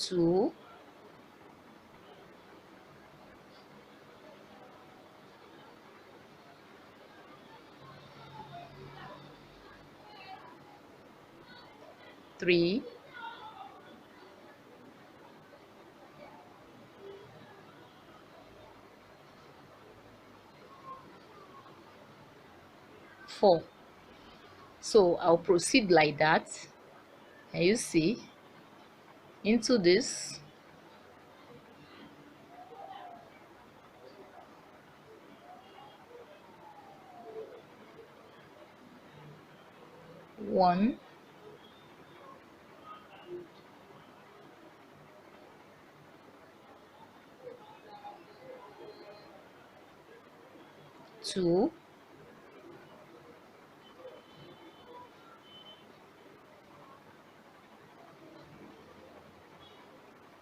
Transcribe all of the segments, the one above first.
2, 3, 4. So I'll proceed like that. And you see, into this, one, 2,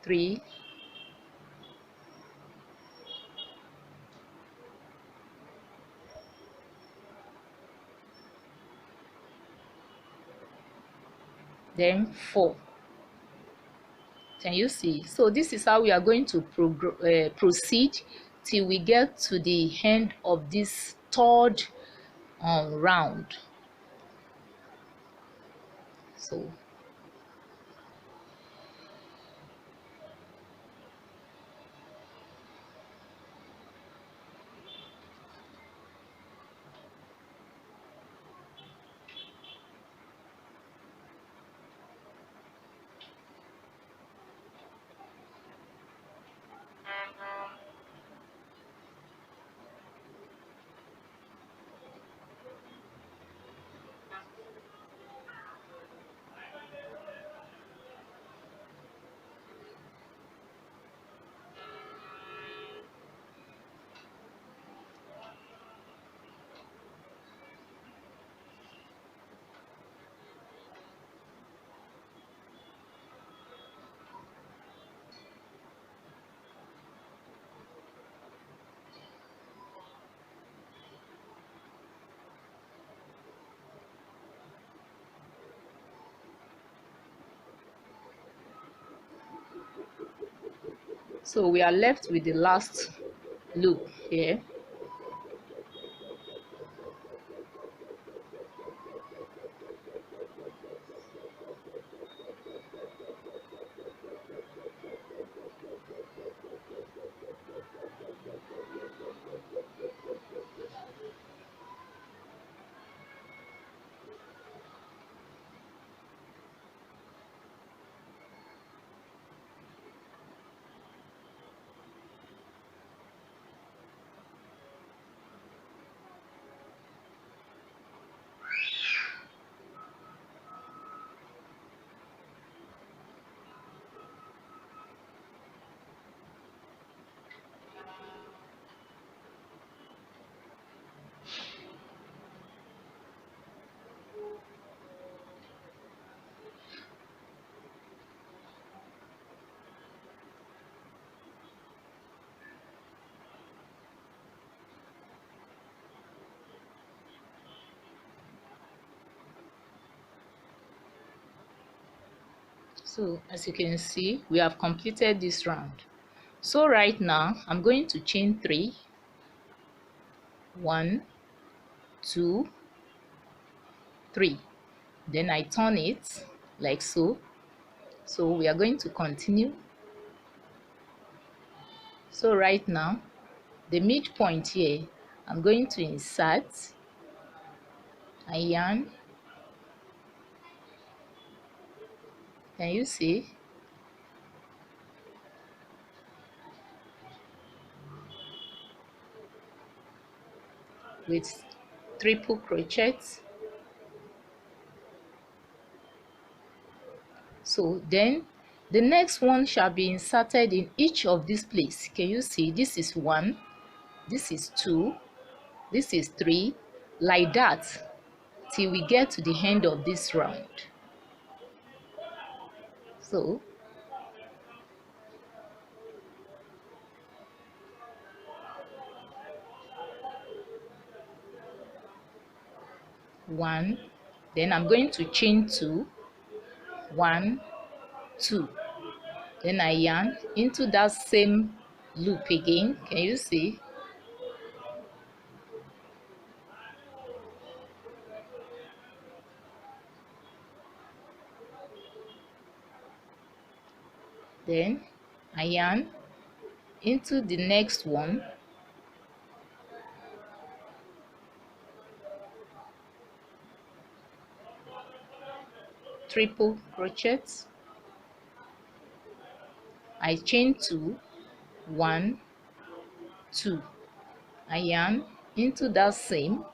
3, 4. Can you see? So this is how we are going to proceed till we get to the end of this third round. So we are left with the last loop here. So as you can see, we have completed this round. So right now I'm going to chain 3, 1, 2, 3. Then I turn it like so. So we are going to continue. So right now, the midpoint here, I'm going to insert a yarn. Can you see? With triple crochets. So then the next one shall be inserted in each of these places. Can you see? This is 1, this is 2, this is 3, like that till we get to the end of this round. So one, then I'm going to chain 2, 1, 2. then I yarn into that same loop again. Can you see? Then I yarn into the next one, triple crochet, I chain 2, 1, 2, I yarn into that same,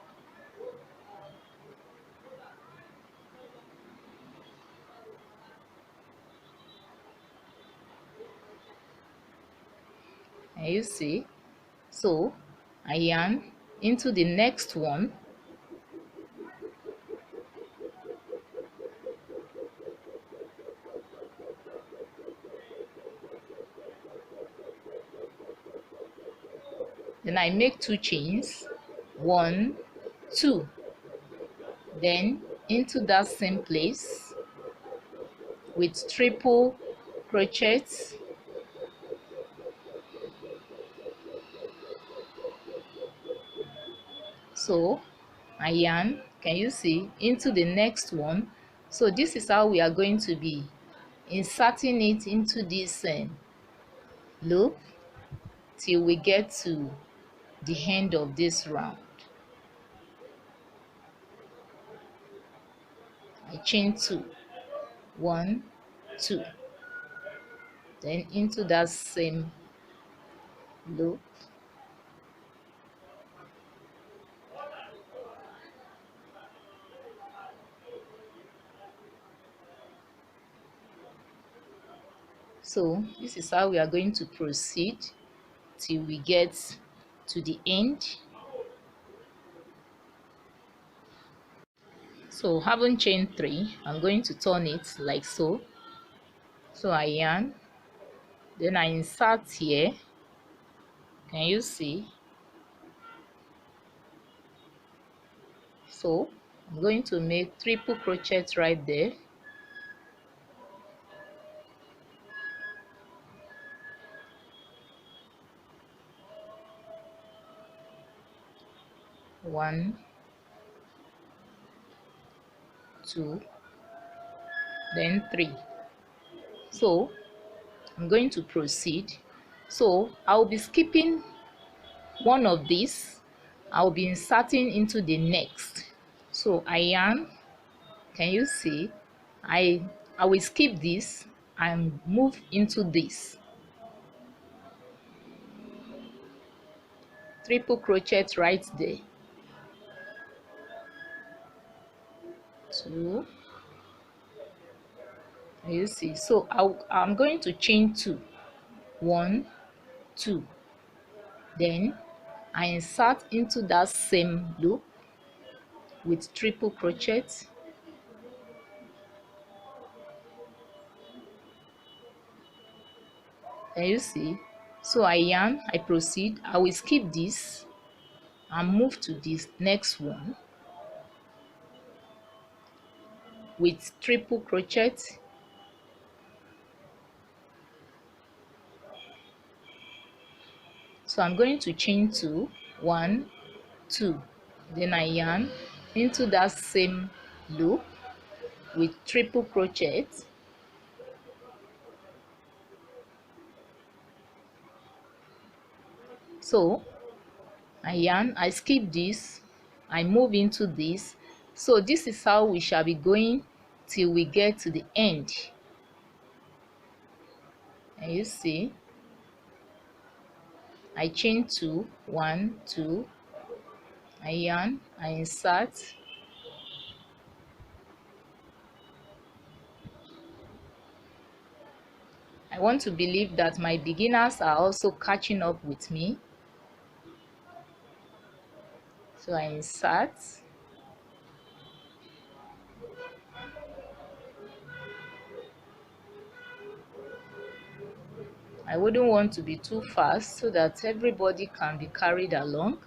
and you see, so I yarn into the next one, then I make 2 chains, 1, 2, then into that same place with triple crochet, so I yarn, can you see, into the next one. So this is how we are going to be inserting it into this loop till we get to the end of this round. I chain 2, 1, 2, then into that same loop, so this is how we are going to proceed till we get to the end. So having chain 3, I'm going to turn it like so. So I yarn, then I insert here, can you see? So I'm going to make triple crochet right there, 1, 2, then 3. So I'm going to proceed. So I'll be skipping one of these, I'll be inserting into the next. So I yarn, can you see? I will skip this and move into this, triple crochet right there, 2, you see. So I'm going to chain 2, 1, 2, then I insert into that same loop with triple crochet, and you see. So I yarn, I proceed, I will skip this and move to this next one with triple crochet, so I'm going to chain 2, 1, 2, then I yarn into that same loop with triple crochet, so I yarn, I skip this, I move into this. So this is how we shall be going till we get to the end, and you see, I chain 2, 1, 2, I yarn, I insert, I want to believe that my beginners are also catching up with me. So I insert, I wouldn't want to be too fast so that everybody can be carried along.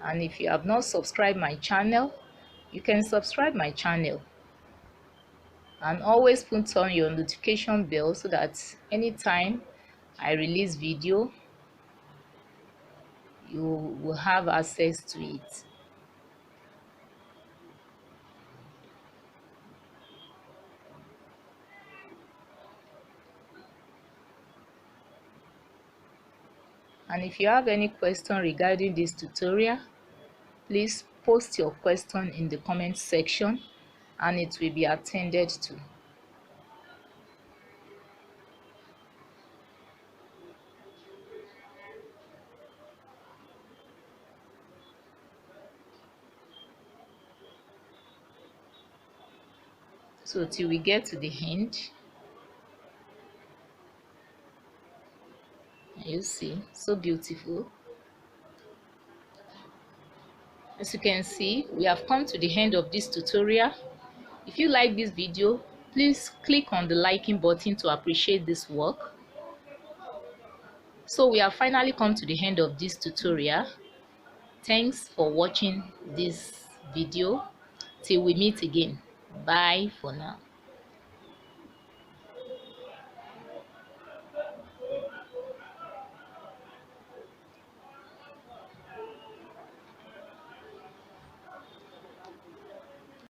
And if you have not subscribed my channel, you can subscribe my channel, and always put on your notification bell so that anytime I release video, you will have access to it. And if you have any question regarding this tutorial, please post your question in the comment section and it will be attended to. So till we get to the end, you see, so beautiful. As you can see, we have come to the end of this tutorial. If you like this video, please click on the liking button to appreciate this work. So we have finally come to the end of this tutorial. Thanks for watching this video. Till we meet again. Bye for now.